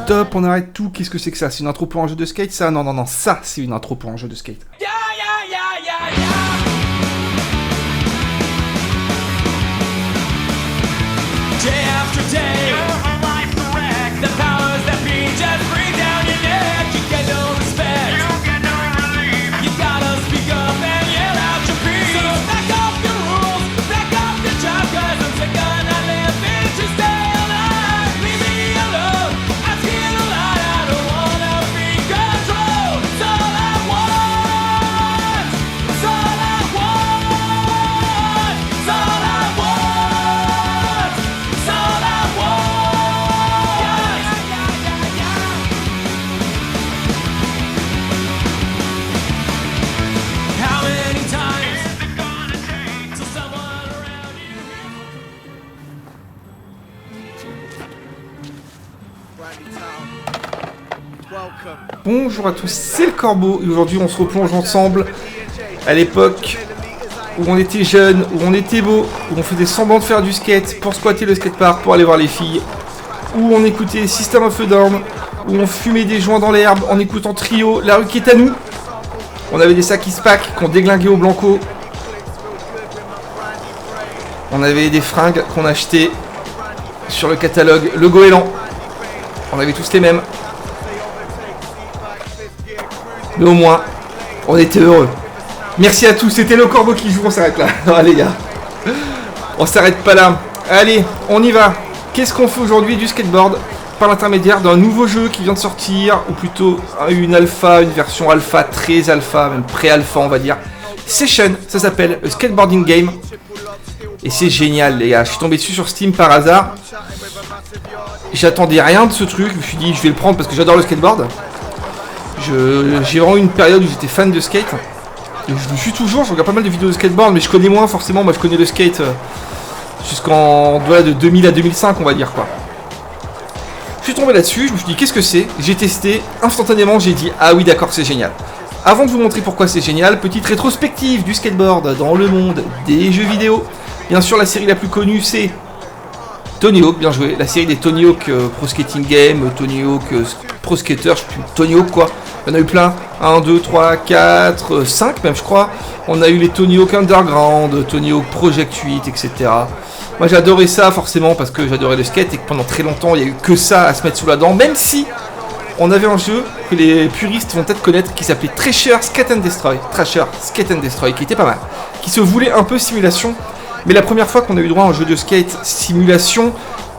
Stop, on arrête tout. Qu'est-ce que c'est que ça? C'est une intro pour un jeu de skate, ça? Non, non, non, ça, c'est une intro pour un jeu de skate. Yeah, yeah, yeah, yeah, yeah. Day after day, your life's a wreck. The powers that be just breathe down your neck. You get no respect, you get no relief. You gotta speak up and yell out your piece. So back up your rules, back up your job, 'cause I'm sick of not living to stay alive. Leave me alone, I'm scared a lot. I don't wanna be controlled. It's all I want, it's all I want, it's all I want, it's all I want. Yeah, yeah, yeah, yeah. How many times is it gonna take till someone around you? Bonjour à tous, c'est le Corbeau et aujourd'hui on se replonge ensemble à l'époque où on était jeunes, où on était beau, où on faisait semblant de faire du skate pour squatter le skatepark, pour aller voir les filles, où on écoutait System of a Down, où on fumait des joints dans l'herbe en écoutant Trio, La rue qui est à nous. On avait des sacs Ispac qu'on déglinguait au Blanco. On avait des fringues qu'on achetait sur le catalogue Le Goéland. On avait tous les mêmes. Mais au moins, on était heureux. Merci à tous, c'était le Corbeau qui joue, on s'arrête là. Ah les gars, on s'arrête pas là. Allez, on y va. Qu'est-ce qu'on fait aujourd'hui? Du skateboard par l'intermédiaire d'un nouveau jeu qui vient de sortir, ou plutôt une alpha, une version alpha, très alpha, même pré-alpha on va dire. Session, ça s'appelle A Skateboarding Game. Et c'est génial les gars, je suis tombé dessus sur Steam par hasard. J'attendais rien de ce truc, je me suis dit je vais le prendre parce que j'adore le skateboard. J'ai vraiment eu une période où j'étais fan de skate. Et je le suis toujours, je regarde pas mal de vidéos de skateboard, mais je connais moins forcément. Moi je connais le skate jusqu'en de 2000 à 2005 on va dire quoi. Je suis tombé là-dessus, je me suis dit qu'est-ce que c'est? J'ai testé, instantanément j'ai dit ah oui d'accord c'est génial. Avant de vous montrer pourquoi c'est génial, petite rétrospective du skateboard dans le monde des jeux vidéo. Bien sûr la série la plus connue c'est Tony Hawk, bien joué, la série des Tony Hawk Pro Skating Game, Tony Hawk Pro Skater, je sais plus, Tony Hawk quoi. Il y en a eu plein, 1, 2, 3, 4, 5 même je crois. On a eu les Tony Hawk Underground, Tony Hawk Project 8, etc. Moi j'adorais ça forcément parce que j'adorais le skate et que pendant très longtemps il n'y a eu que ça à se mettre sous la dent. Même si on avait un jeu que les puristes vont peut-être connaître qui s'appelait Thrasher Skate and Destroy, qui était pas mal, qui se voulait un peu simulation. Mais la première fois qu'on a eu droit à un jeu de skate simulation,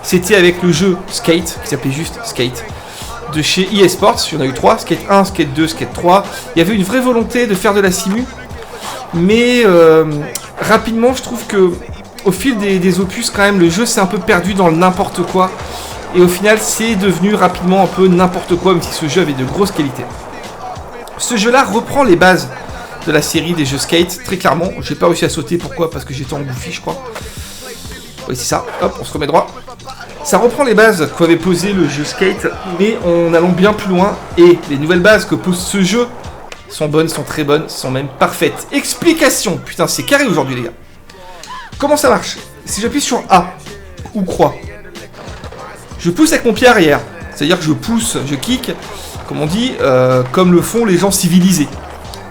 c'était avec le jeu Skate, qui s'appelait juste Skate, de chez EA Sports. Il y en a eu 3, Skate 1, Skate 2, Skate 3. Il y avait une vraie volonté de faire de la simu, mais rapidement je trouve que au fil des opus quand même, le jeu s'est un peu perdu dans le n'importe quoi, et au final c'est devenu rapidement un peu n'importe quoi, même si ce jeu avait de grosses qualités. Ce jeu-là reprend les bases de la série des jeux skate, très clairement. J'ai pas réussi à sauter, pourquoi? Parce que j'étais en bouffi je crois. Oui c'est ça, hop on se remet droit. Ça reprend les bases qu'avait posé le jeu skate, mais en allant bien plus loin, et les nouvelles bases que pose ce jeu sont bonnes, sont très bonnes, sont même parfaites. Explication, putain c'est carré aujourd'hui les gars. Comment ça marche? Si j'appuie sur A, ou croix, je pousse avec mon pied arrière, c'est-à-dire que je pousse, je kick, comme on dit, comme le font les gens civilisés,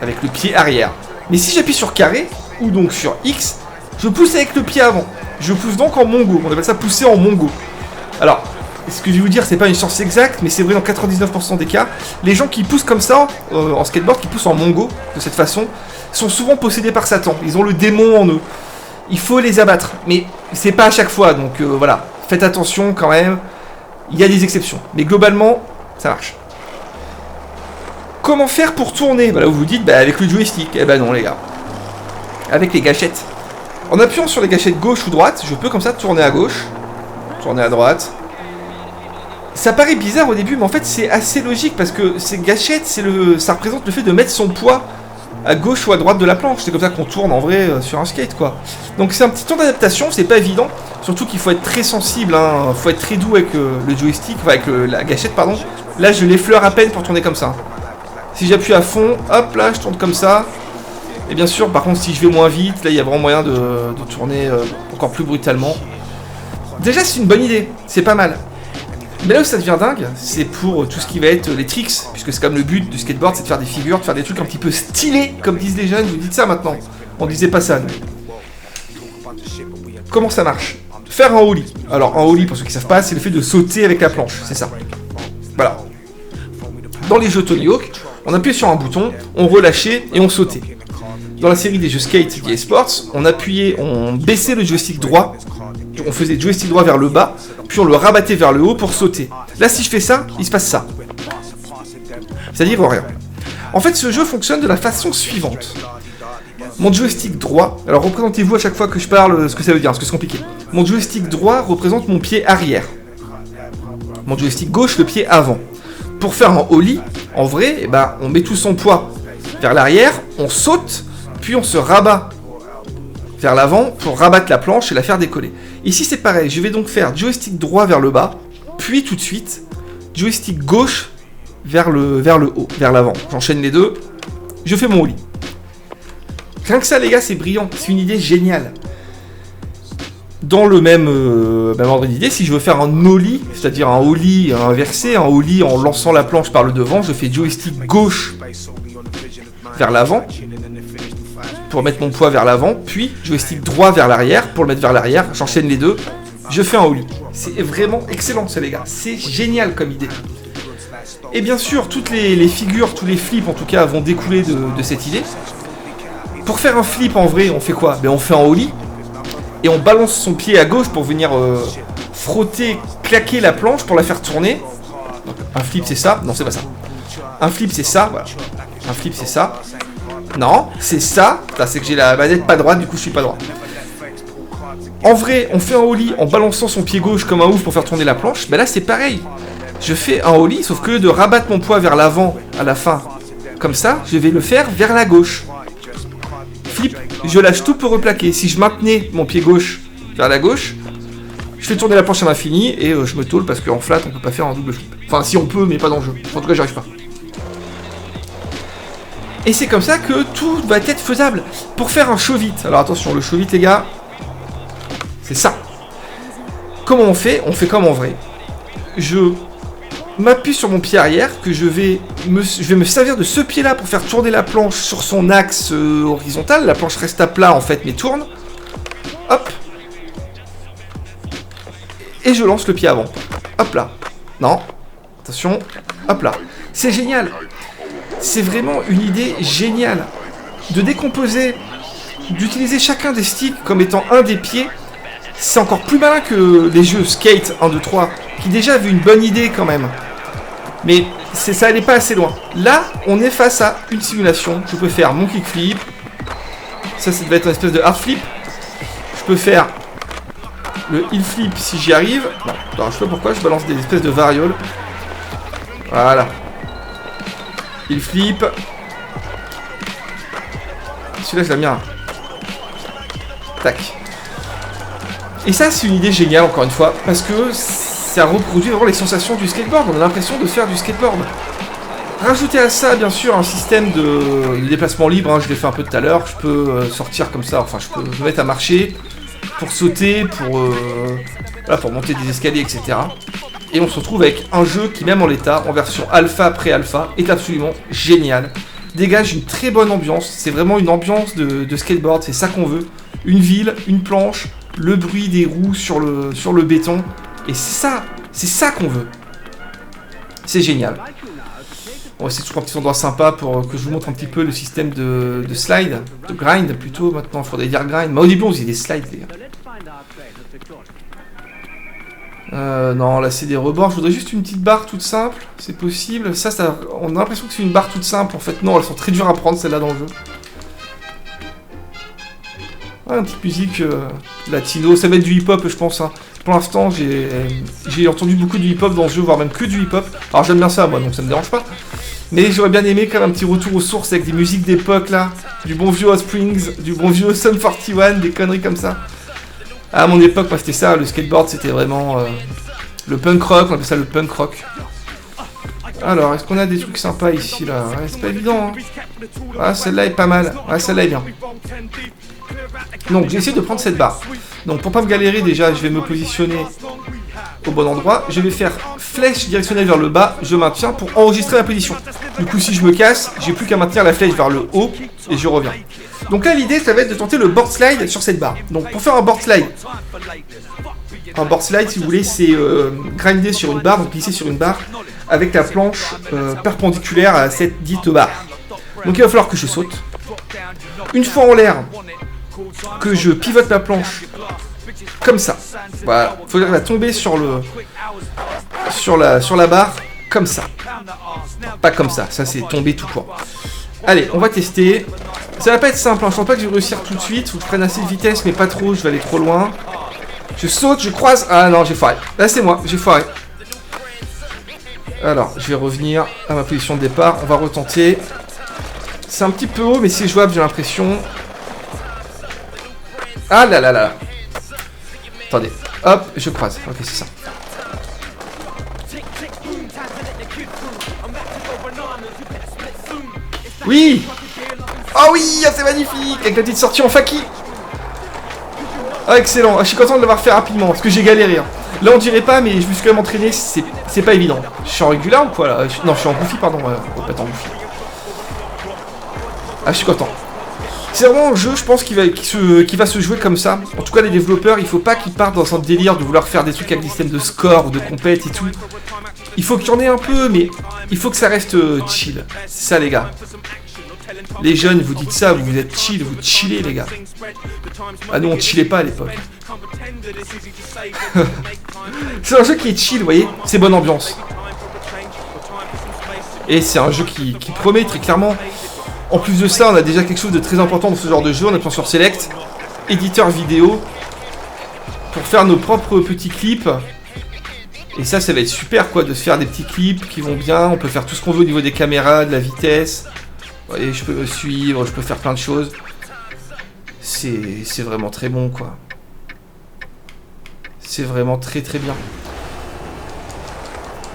avec le pied arrière. Mais si j'appuie sur carré, ou donc sur X, je pousse avec le pied avant. Je pousse donc en mongo, on appelle ça pousser en mongo. Alors, ce que je vais vous dire, c'est pas une science exacte, mais c'est vrai dans 99% des cas. Les gens qui poussent comme ça, en skateboard, qui poussent en mongo, de cette façon, sont souvent possédés par Satan. Ils ont le démon en eux. Il faut les abattre, mais c'est pas à chaque fois, donc voilà. Faites attention quand même, il y a des exceptions. Mais globalement, ça marche. Comment faire pour tourner? Bah là vous vous dites, bah avec le joystick. Eh ben non les gars. Avec les gâchettes. En appuyant sur les gâchettes gauche ou droite, je peux comme ça tourner à gauche, tourner à droite. Ça paraît bizarre au début, mais en fait c'est assez logique parce que ces gâchettes, ça représente le fait de mettre son poids à gauche ou à droite de la planche. C'est comme ça qu'on tourne en vrai sur un skate quoi. Donc c'est un petit temps d'adaptation, c'est pas évident. Surtout qu'il faut être très sensible, hein. Faut être très doux avec le joystick, enfin avec la gâchette pardon. Là je l'effleure à peine pour tourner comme ça. Si j'appuie à fond, hop là je tourne comme ça. Et bien sûr par contre si je vais moins vite, là il y a vraiment moyen de tourner encore plus brutalement. Déjà c'est une bonne idée, c'est pas mal. Mais là où ça devient dingue, c'est pour tout ce qui va être les tricks, puisque c'est comme le but du skateboard, c'est de faire des figures, de faire des trucs un petit peu stylés, comme disent les jeunes. Vous dites ça maintenant, on disait pas ça, nous. Comment ça marche? Faire un ollie. Alors un ollie, pour ceux qui savent pas, c'est le fait de sauter avec la planche, c'est ça. Voilà. Dans les jeux Tony Hawk, on appuyait sur un bouton, on relâchait et on sautait. Dans la série des jeux skate et sports, on baissait le joystick droit, on faisait le joystick droit vers le bas, puis on le rabattait vers le haut pour sauter. Là, si je fais ça, il se passe ça. C'est-à-dire rien. En fait, ce jeu fonctionne de la façon suivante. Mon joystick droit, alors représentez-vous à chaque fois que je parle ce que ça veut dire, parce que c'est compliqué. Mon joystick droit représente mon pied arrière. Mon joystick gauche, le pied avant. Pour faire un ollie, en vrai, eh ben, on met tout son poids vers l'arrière, on saute, puis on se rabat vers l'avant pour rabattre la planche et la faire décoller. Ici, c'est pareil, je vais donc faire joystick droit vers le bas, puis tout de suite, joystick gauche vers le haut, vers l'avant. J'enchaîne les deux, je fais mon ollie. Rien que ça, les gars, c'est brillant, c'est une idée géniale. Dans le même ordre d'idée, si je veux faire un ollie, c'est-à-dire un ollie inversé, un ollie en lançant la planche par le devant, je fais joystick gauche vers l'avant, pour mettre mon poids vers l'avant, puis joystick droit vers l'arrière, pour le mettre vers l'arrière, j'enchaîne les deux, je fais un ollie. C'est vraiment excellent ça les gars, c'est génial comme idée. Et bien sûr, toutes les figures, tous les flips en tout cas vont découler de cette idée. Pour faire un flip en vrai, on fait quoi? On fait un ollie, et on balance son pied à gauche pour venir frotter, claquer la planche pour la faire tourner. Donc, un flip c'est ça, non c'est pas ça. Un flip c'est ça, voilà. Un flip c'est ça. Non, c'est ça. C'est que j'ai la manette pas droite, du coup je suis pas droit. En vrai, on fait un ollie en balançant son pied gauche comme un ouf pour faire tourner la planche. Là c'est pareil. Je fais un ollie, sauf que de rabattre mon poids vers l'avant à la fin, comme ça, je vais le faire vers la gauche. Flip, je lâche tout pour replaquer. Si je maintenais mon pied gauche vers la gauche, je fais tourner la planche à l'infini et je me tôle parce qu'en flat on peut pas faire un double flip. Enfin si on peut mais pas dans le jeu. En tout cas j'arrive pas. Et c'est comme ça que tout va être faisable. Pour faire un show vite. Alors attention, le show vite les gars, c'est ça. Comment on fait? On fait comme en vrai. Je m'appuie sur mon pied arrière, que je vais me servir de ce pied-là pour faire tourner la planche sur son axe horizontal. La planche reste à plat en fait, mais tourne. Hop. Et je lance le pied avant. Hop là. Non. Attention. Hop là. C'est génial. C'est vraiment une idée géniale. De décomposer, d'utiliser chacun des sticks comme étant un des pieds. C'est encore plus malin que les jeux Skate 1, 2, 3, qui déjà avaient une bonne idée quand même. Mais ça allait pas assez loin. Là, on est face à une simulation. Je peux faire mon kickflip. Ça devait être une espèce de hard flip. Je peux faire le heel flip si j'y arrive. Non, alors, je sais pas pourquoi, je balance des espèces de varioles. Voilà. Heel flip. Celui-là, je l'aime bien. Tac. Et ça, c'est une idée géniale, encore une fois, parce que ça reproduit vraiment les sensations du skateboard. On a l'impression de faire du skateboard. Rajouter à ça, bien sûr, un système de déplacement libre. Hein, je l'ai fait un peu tout à l'heure. Je peux sortir comme ça. Enfin, je peux me mettre à marcher pour sauter, pour monter des escaliers, etc. Et on se retrouve avec un jeu qui, même en l'état, en version alpha pré-alpha, est absolument génial. Dégage une très bonne ambiance. C'est vraiment une ambiance de skateboard. C'est ça qu'on veut. Une ville, une planche, le bruit des roues sur le béton. Et c'est ça qu'on veut. C'est génial. On va essayer de trouver un petit endroit sympa pour que je vous montre un petit peu le système de slide, de grind plutôt maintenant, il faudrait dire grind. Mais au début on faisait des slides les gars. Non là c'est des rebords, je voudrais juste une petite barre toute simple, c'est possible. Ça on a l'impression que c'est une barre toute simple, en fait non, elles sont très dures à prendre celles-là dans le jeu. Ouais, une petite musique latino, ça va être du hip-hop je pense. Hein. Pour l'instant, j'ai entendu beaucoup de hip-hop dans ce jeu, voire même que du hip-hop. Alors j'aime bien ça moi, donc ça me dérange pas. Mais j'aurais bien aimé quand même un petit retour aux sources avec des musiques d'époque là. Du bon vieux Hot Springs, du bon vieux Sum 41, des conneries comme ça. À mon époque, moi c'était ça, le skateboard c'était vraiment le punk rock, on appelle ça le punk rock. Alors, est-ce qu'on a des trucs sympas ici là? Ouais, c'est pas évident hein. Ah, celle-là est pas mal, ouais, celle-là est bien. Donc j'ai essayé de prendre cette barre. Donc pour pas me galérer déjà, je vais me positionner au bon endroit, je vais faire flèche directionnelle vers le bas, je maintiens pour enregistrer ma position. Du coup, si je me casse, j'ai plus qu'à maintenir la flèche vers le haut et je reviens. Donc là, l'idée, ça va être de tenter le board slide sur cette barre. Donc pour faire un board slide, si vous voulez, c'est grinder sur une barre, donc glisser sur une barre avec la planche perpendiculaire à cette dite barre. Donc il va falloir que je saute. Une fois en l'air, que je pivote ma planche comme ça. Voilà, il faut dire qu'elle va tomber sur la barre comme ça. Pas comme ça, ça c'est tomber tout court. Allez, on va tester. Ça va pas être simple, hein. Je pense pas que je vais réussir tout de suite. Faut que je prenne assez de vitesse, mais pas trop, je vais aller trop loin. Je saute, je croise. Ah non, j'ai foiré. Là c'est moi, j'ai foiré. Alors, je vais revenir à ma position de départ. On va retenter. C'est un petit peu haut, mais c'est jouable, j'ai l'impression. Ah là là là. Attendez. Hop, je croise. Ok, c'est ça. Oui. Oh oui, c'est magnifique. Avec la petite sortie en faki. Ah, excellent. Je suis content de l'avoir fait rapidement, parce que j'ai galéré. Hein. Là, on dirait pas, mais je me suis quand même entraîné. C'est pas évident. Je suis en régulier ou quoi, là? Non, je suis en goofy, pardon. Pas en goofy. Ah, je suis content. C'est vraiment un jeu, je pense, qui va se jouer comme ça. En tout cas, les développeurs, il faut pas qu'ils partent dans un délire de vouloir faire des trucs avec des systèmes de score ou de compète et tout. Il faut qu'il y en ait un peu, mais il faut que ça reste chill. C'est ça, les gars. Les jeunes, vous dites ça, vous êtes chill, vous chillez, les gars. Ah, nous, on chillait pas à l'époque. C'est un jeu qui est chill, vous voyez. C'est bonne ambiance. Et c'est un jeu qui promet très clairement. En plus de ça, on a déjà quelque chose de très important dans ce genre de jeu. On appuie sur Select, éditeur vidéo, pour faire nos propres petits clips. Et ça va être super, quoi, de se faire des petits clips qui vont bien. On peut faire tout ce qu'on veut au niveau des caméras, de la vitesse. Vous voyez, je peux suivre, je peux faire plein de choses. C'est vraiment très bon, quoi. C'est vraiment très très bien.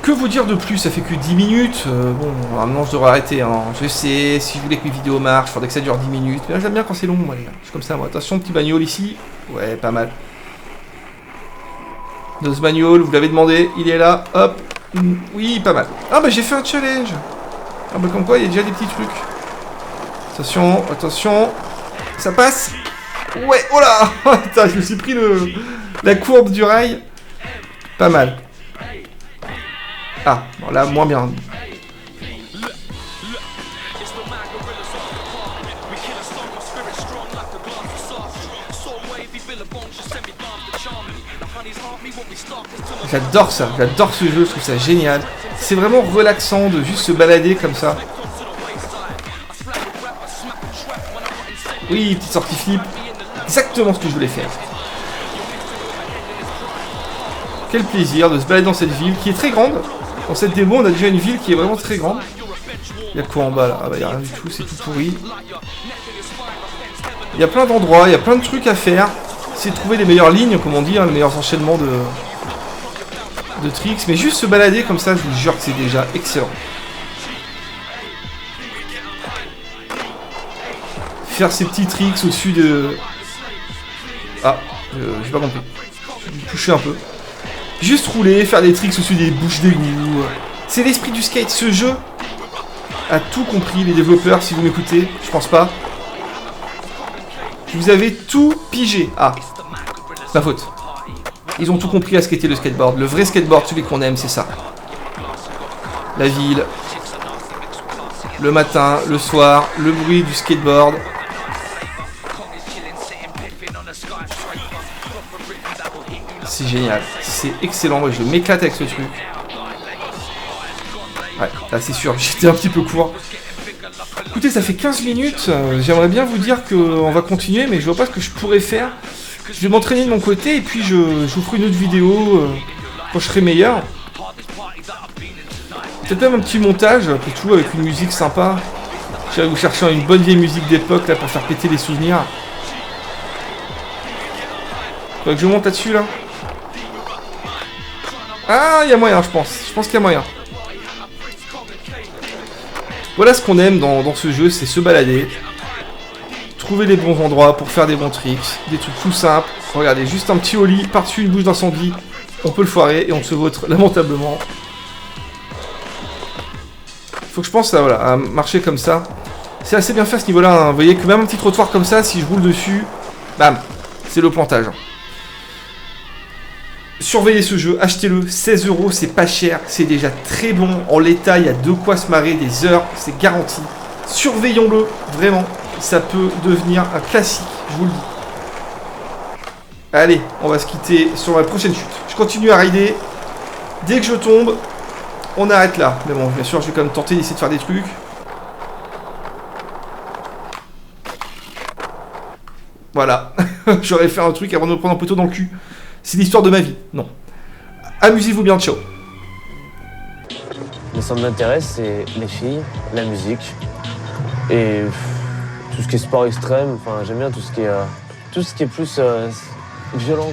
Que vous dire de plus? Ça fait que 10 minutes. Bon, maintenant je devrais arrêter. Hein. Je sais, si je voulais que mes vidéos marchent, il faudrait que ça dure 10 minutes. Mais là, j'aime bien quand c'est long, moi, les gars. Je suis comme ça, moi. Attention, petit bagnole ici. Ouais, pas mal. Nose bagnole, vous l'avez demandé. Il est là. Hop. Oui, pas mal. Ah, bah j'ai fait un challenge. Ah, bah comme quoi, il y a déjà des petits trucs. Attention, attention. Ça passe. Ouais, oh là. Putain, je me suis pris la courbe du rail. Pas mal. Ah, bon là, moins bien. J'adore ça, j'adore ce jeu, je trouve ça génial. C'est vraiment relaxant de juste se balader comme ça. Oui, petite sortie flip. Exactement ce que je voulais faire. Quel plaisir de se balader dans cette ville qui est très grande. Dans cette démo, on a déjà une ville qui est vraiment très grande. Il y a quoi en bas là? Ah bah il y a rien du tout, c'est tout pourri. Il y a plein d'endroits, il y a plein de trucs à faire. C'est de trouver les meilleures lignes, comme on dit, hein, les meilleurs enchaînements de tricks. Mais juste se balader comme ça, je vous jure que c'est déjà excellent. Faire ces petits tricks au-dessus de... Ah, j'ai pas compris. Je vais toucher un peu. Juste rouler, faire des tricks au-dessus des bouches d'égout. C'est l'esprit du skate. Ce jeu a tout compris, les développeurs, si vous m'écoutez. Je pense pas. Vous avez tout pigé. Ah, ma faute. Ils ont tout compris à ce qu'était le skateboard. Le vrai skateboard, celui qu'on aime, c'est ça. La ville. Le matin, le soir, le bruit du skateboard. C'est génial, c'est excellent, moi je m'éclate avec ce truc. Ouais, là c'est sûr, j'étais un petit peu court. Écoutez, ça fait 15 minutes, j'aimerais bien vous dire qu'on va continuer, mais je vois pas ce que je pourrais faire. Je vais m'entraîner de mon côté et puis je vous ferai une autre vidéo quand je serai meilleur. Peut-être même un petit montage, après tout, avec une musique sympa. J'allais vous chercher une bonne vieille musique d'époque là pour faire péter les souvenirs. Faudrait que je monte là-dessus là. Ah, il y a moyen, je pense. Je pense qu'il y a moyen. Voilà ce qu'on aime dans ce jeu, c'est se balader. Trouver les bons endroits pour faire des bons tricks. Des trucs tout simples. Regardez, juste un petit ollie par-dessus une bouche d'incendie. On peut le foirer et on se vautre lamentablement. Faut que je pense voilà, à marcher comme ça. C'est assez bien fait à ce niveau-là. Hein. Vous voyez que même un petit trottoir comme ça, si je roule dessus, bam, c'est le plantage. Surveillez ce jeu, achetez-le, 16 €, c'est pas cher, c'est déjà très bon. En l'état, il y a de quoi se marrer des heures, c'est garanti. Surveillons-le, vraiment, ça peut devenir un classique, je vous le dis. Allez, on va se quitter sur la prochaine chute. Je continue à rider. Dès que je tombe, on arrête là. Mais bon, bien sûr, je vais quand même tenter d'essayer de faire des trucs. Voilà, j'aurais fait un truc avant de me prendre un poteau dans le cul. C'est l'histoire de ma vie, non. Amusez-vous bien, ciao. Les centres d'intérêt, c'est les filles, la musique et tout ce qui est sport extrême. Enfin, j'aime bien tout ce qui est plus violent.